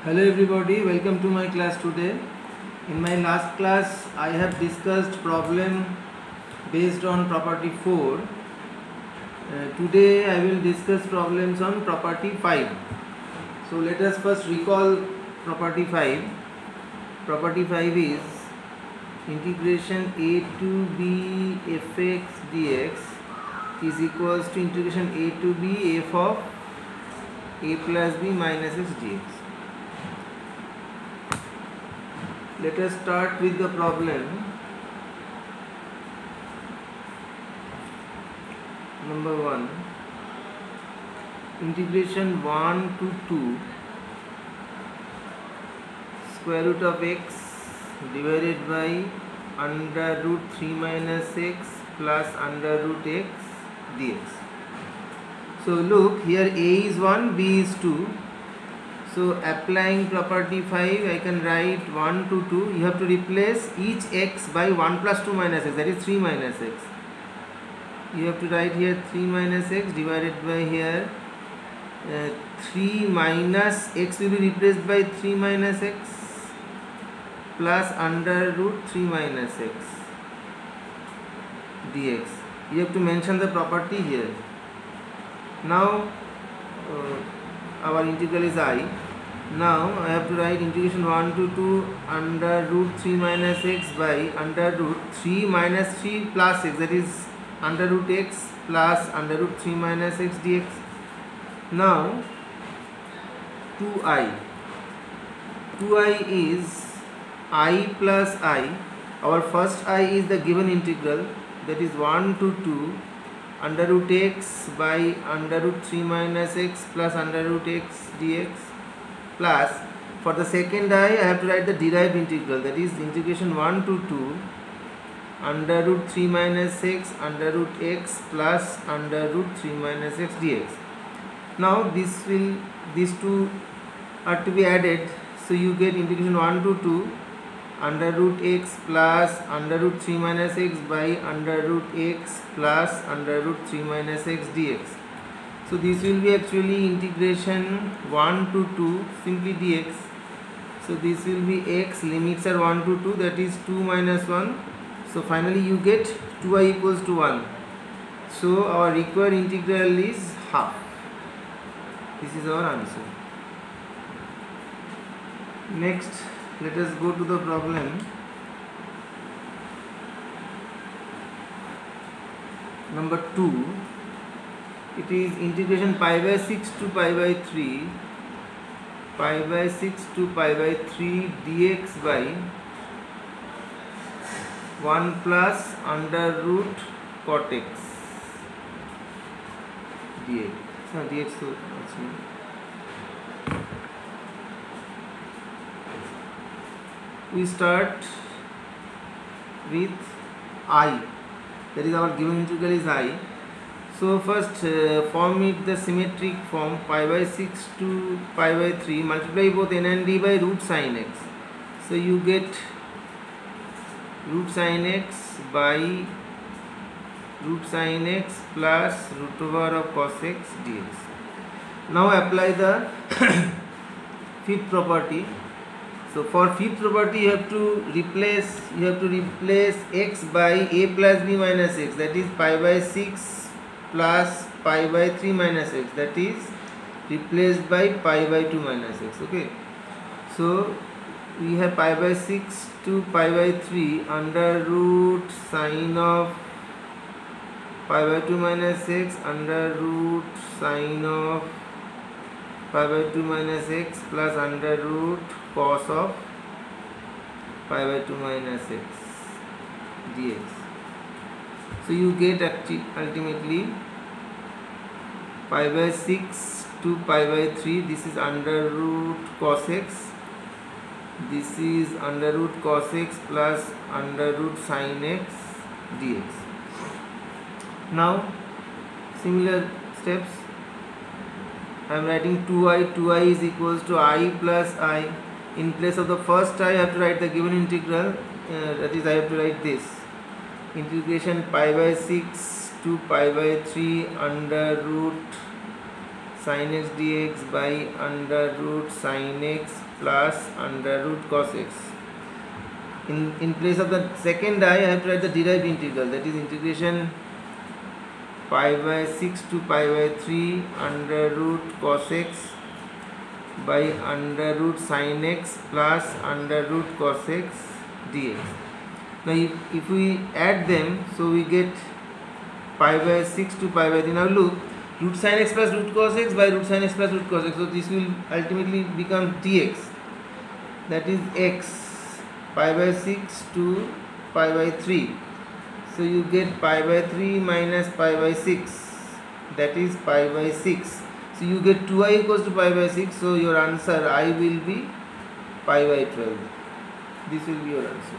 Hello everybody, welcome to my class today. In my last class I have discussed problem based on property 4. Today I will discuss problems on property 5. So let us first recall property 5. Property 5 is integration a to b fx dx is equals to integration a to b f of a plus b minus x dx. Let us start with the problem. Number 1. Integration 1 to 2 square root of x divided by under root 3 minus x plus under root x dx. So look, here a is 1, b is 2. So applying property 5, I can write 1 to 2. You have to replace each x by 1 plus 2 minus x, that is 3 minus x. You have to write here 3 minus x divided by here 3 minus x will be replaced by 3 minus x plus under root 3 minus x dx. You have to mention the property here. Now our integral is I. Now I have to write integration 1 to 2 under root 3 minus x by under root 3 minus 3 plus x, that is under root x plus under root 3 minus x dx. Now 2i. 2i is I plus I. Our first I is the given integral, that is 1 to 2 under root x by under root 3 minus x plus under root x dx, plus for the second I have to write the derived integral, that is integration 1 to 2 under root 3 minus x under root x plus under root 3 minus x dx. Now these two are to be added, so you get integration 1 to 2 under root x plus under root 3 minus x by under root x plus under root 3 minus x dx. So this will be actually integration 1 to 2 simply dx. So this will be x, limits are 1 to 2, that is 2 minus 1. So finally you get 2i equals to 1. So our required integral is half. This is our answer. Next, let us go to the problem. Number 2. It is integration pi by 6 to pi by 3, pi by 6 to pi by 3 dx by 1 plus under root cot x dx. So dx तो we start with I, that is our given integral is I. So first form it the symmetric form, pi by 6 to pi by 3, multiply both n and d by root sin x. So you get root sin x by root sin x plus root over of cos x dx. Now apply the fifth property. So for fifth property you have to replace x by a plus b minus x, that is pi by 6 plus pi by 3 minus x, that is replaced by pi by 2 minus x. Okay, so we have pi by 6 to pi by 3 under root sine of pi by 2 minus x under root sine of pi by 2 minus x plus under root cos of pi by 2 minus x dx. So you get ultimately pi by 6 to pi by 3, this is under root cos x, this is under root cos x plus under root sin x dx. Now similar steps, I am writing 2i is equals to I plus I. In place of the first I have to write the given integral, that is I have to write this integration pi by 6 to pi by 3 under root sin x dx by under root sin x plus under root cos x. In place of the second I have to write the derived integral, that is integration pi by 6 to pi by 3 under root cos x by under root sin x plus under root cos x dx. Now if we add them, so we get pi by 6 to pi by 3. Now look, root sin x plus root cos x by root sin x plus root cos x. So this will ultimately become dx, that is x, pi by 6 to pi by 3. So you get pi by 3 minus pi by 6, that is pi by 6. So you get 2i equals to pi by 6. So your answer I will be pi by 12. This will be your answer.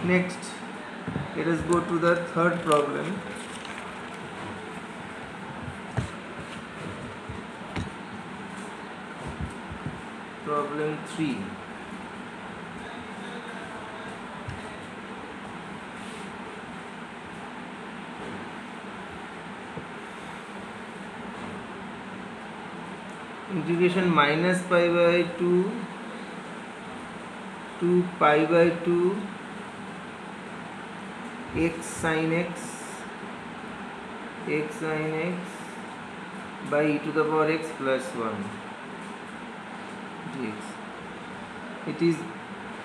Next, let us go to the third problem. Problem 3. Integration minus pi by 2 to pi by 2 x sin x by e to the power x plus 1 dx. It is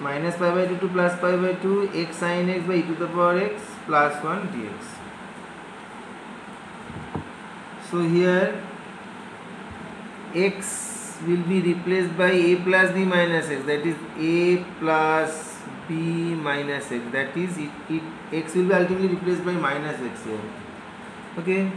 minus pi by 2 to plus pi by 2 x sin x by e to the power x plus 1 dx. So here x will be replaced by a plus b minus x, that is a plus b minus x, that is x will be ultimately replaced by minus x here. Okay,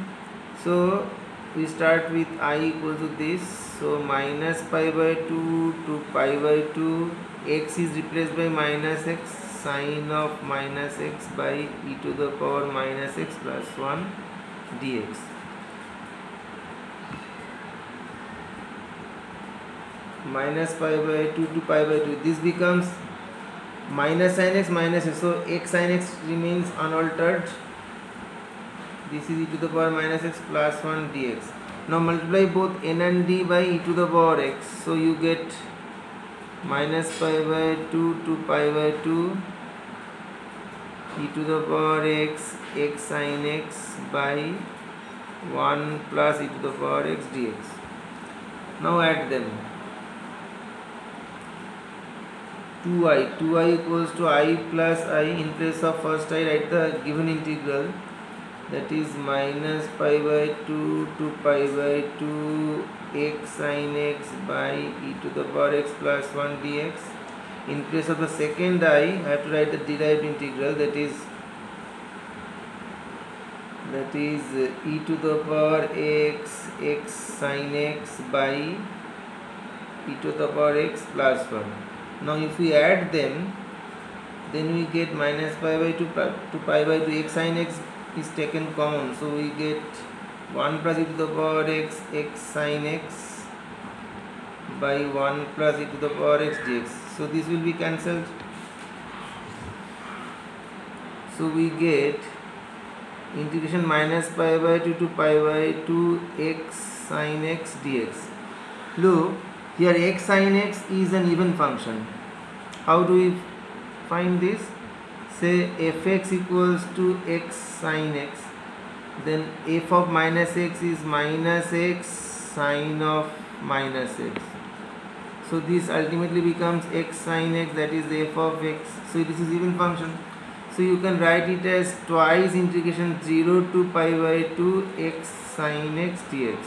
so we start with I equal to this. So minus pi by 2 to pi by 2, x is replaced by minus x, sine of minus x by e to the power minus x plus 1 dx. Minus pi by 2 to pi by 2, this becomes minus sin x minus x, so x sin x remains unaltered. This is e to the power minus x plus 1 dx. Now multiply both n and d by e to the power x, so you get minus pi by 2 to pi by 2 e to the power x, x sin x by 1 plus e to the power x dx. Now add them. 2i equals to I plus I. In place of first I write the given integral, that is minus pi by 2 to pi by 2 x sin x by e to the power x plus 1 dx. In place of the second I have to write the derived integral, that is e to the power x, x sin x by e to the power x plus 1. Now if we add them, then we get minus pi by 2 to pi by 2, x sin x is taken common, so we get 1 plus e to the power x, x sin x by 1 plus e to the power x dx. So this will be cancelled. So we get integration minus pi by 2 to pi by 2 x sin x dx. Look, here x sin x is an even function. How do we find this? Say fx equals to x sin x, then f of minus x is minus x sine of minus x. So this ultimately becomes x sin x, that is f of x. So this is even function. So you can write it as twice integration 0 to pi by 2 x sin x dx.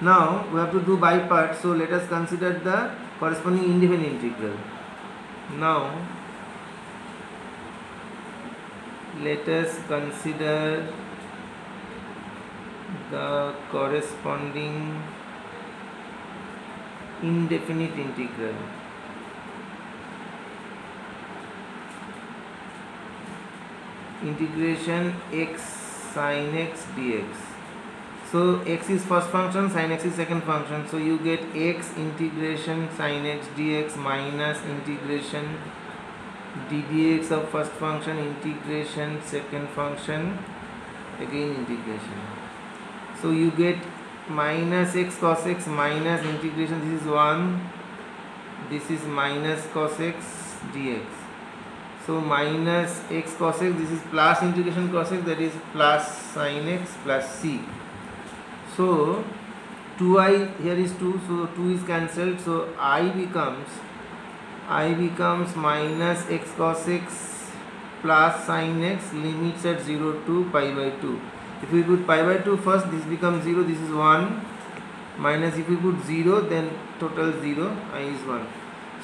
Now we have to do by parts, so let us consider the corresponding independent integral. Now let us consider the corresponding indefinite integral. Integration x sin x dx. So x is first function, sin x is second function. So you get x integration sin x dx minus integration d dx of first function integration second function, again integration. So you get minus x cos x minus integration, this is 1, this is minus cos x dx. So minus x cos x, this is plus integration cos x, that is plus sin x plus c. So 2i, here is 2, so 2 is cancelled, so I becomes minus x cos x plus sin x, limits at 0 to pi by 2. If we put pi by 2 first, this becomes 0, this is 1, minus if we put 0, then total 0, I is 1.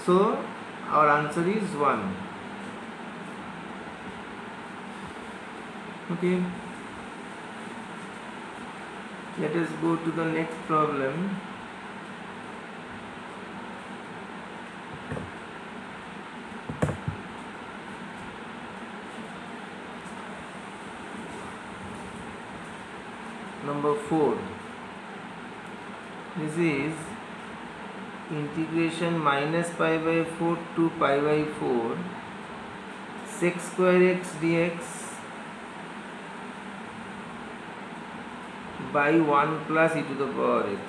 So our answer is 1. Okay. Let us go to the next problem. Number 4. This is integration minus pi by 4 to pi by 4 sec square x dx by 1 plus e to the power x.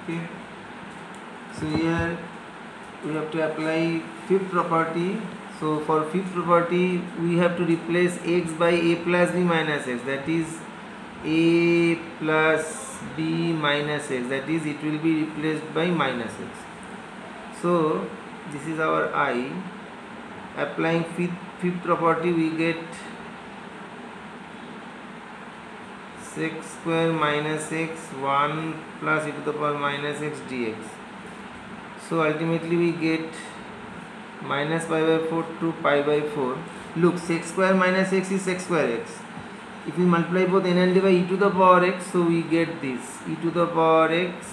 Okay. So here we have to apply fifth property. So for fifth property we have to replace x by a plus b minus x, that is a plus b minus x, that is it will be replaced by minus x. So this is our I. Applying fifth property we get sec square minus x 1 plus e to the power minus x dx. So ultimately we get minus pi by 4 to pi by 4. Look, sec square minus x is sec square x. If we multiply both n and d by e to the power x, so we get this e to the power x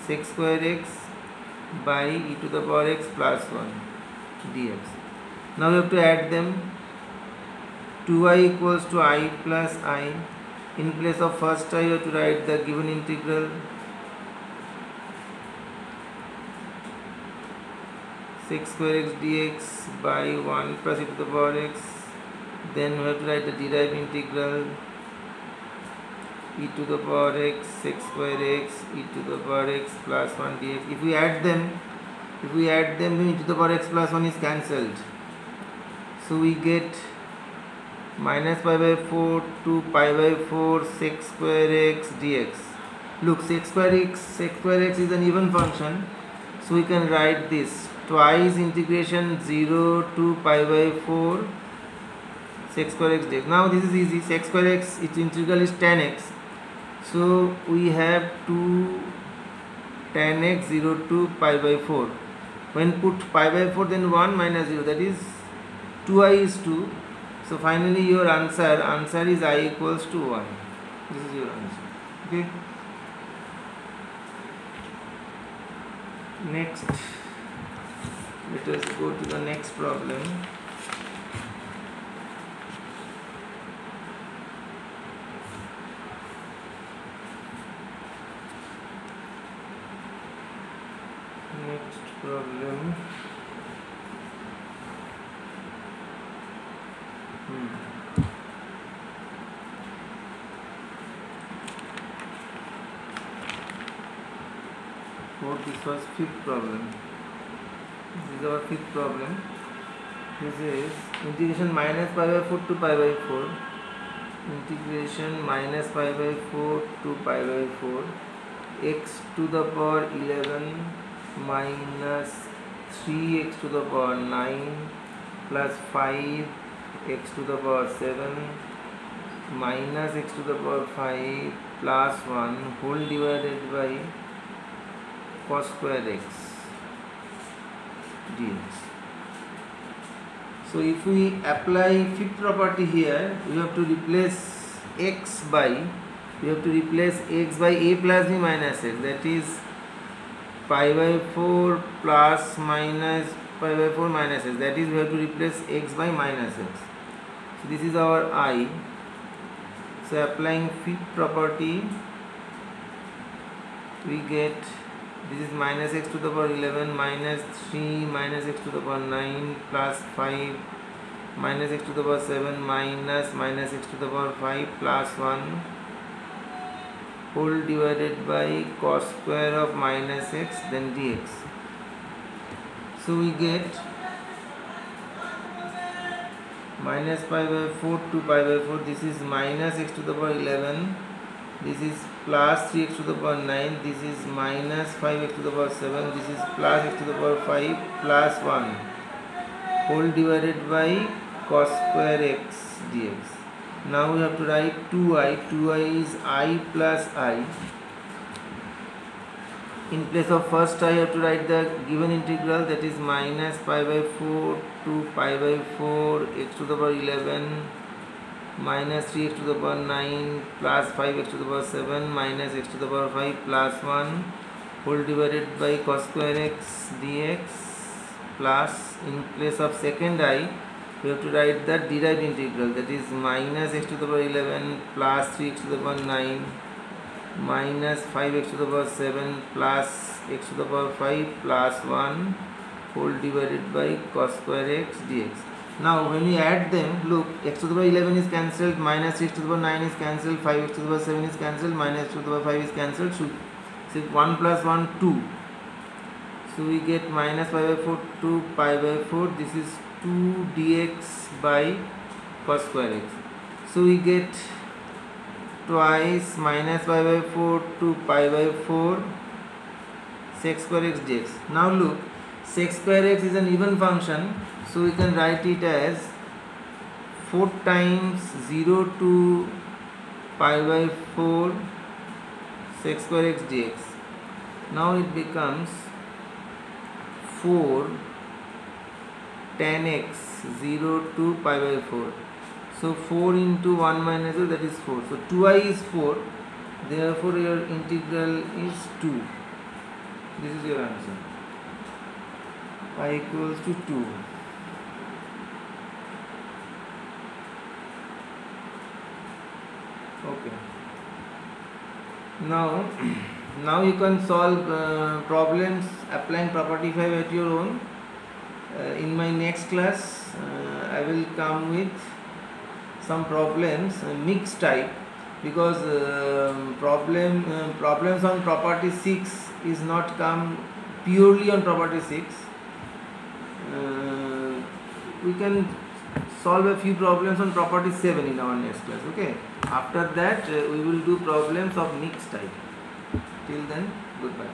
sec square x by e to the power x plus 1 dx. Now we have to add them. 2i equals to I plus I. In place of first I, you have to write the given integral. Sec square x dx by 1 plus e to the power x. Then we have to write the derived integral e to the power x sec square x e to the power x plus 1 dx. If we add them, then e to the power x plus 1 is cancelled. So we get minus pi by 4 to pi by 4 sec square x dx. Look, sec square x is an even function, so we can write this twice integration 0 to pi by 4 sec square x dx. Now this is easy. Sec square x, its integral is tan x, so we have 2 tan x 0 to pi by 4. When put pi by 4, then 1 minus 0, that is 2i is 2. So finally your answer is I equals to 1. This is your answer. Okay. Next, let us go to the next problem. Next problem. This was fifth problem. This is our fifth problem. This is integration minus pi by 4 to pi by 4. Integration minus pi by 4 to pi by 4. X to the power 11 minus 3x to the power 9 plus 5 x to the power 7 minus x to the power 5 plus 1 whole divided by cos square x dx. So if we apply fifth property here, we have to replace x by a plus b minus x, that is pi by 4 plus minus pi by 4 minus x, that is we have to replace x by minus x. So this is our I. So applying fifth property, we get this is minus x to the power 11 minus 3 minus x to the power 9 plus 5 minus x to the power 7 minus x to the power 5 plus 1 whole divided by cos square of minus x then dx. So we get minus pi by 4 to pi by 4. This is minus x to the power 11. This is plus 3x to the power 9. This is minus 5x to the power 7. This is plus x to the power 5 plus 1 whole divided by cos square x dx. Now we have to write 2i. 2i is I plus I. In place of first I have to write the given integral, that is minus pi by 4 to pi by 4 x to the power 11 minus 3x to the power 9 plus 5x to the power 7 minus x to the power 5 plus 1 whole divided by cos square x dx, plus in place of second I we have to write the derived integral, that is minus x to the power 11 plus 3x to the power 9 minus 5x to the power 7 plus x to the power 5 plus 1 whole divided by cos square x dx. Now when we add them, look, x to the power 11 is cancelled, minus 6 to the power 9 is cancelled, 5x to the power 7 is cancelled, minus x to the power 5 is cancelled, so 1 plus 1 2. So we get minus pi by 4 to pi by 4. This is 2 dx by cos square x. So we get twice minus pi by 4 to pi by 4 sec square x dx. Now look, sec square x is an even function, so we can write it as 4 times 0 to pi by 4 sec square x dx. Now it becomes 4 tan x 0 to pi by 4. So 4 into 1 minus 0, that is 4. So 2i is 4. Therefore your integral is 2. This is your answer. I equals to 2. Okay. Now you can solve problems applying property 5 at your own. In my next class, I will come with some problems mixed type, because problems on property 6 is not come purely on property 6. We can solve a few problems on property 7 in our next class. Okay, after that we will do problems of mixed type. Till then, goodbye.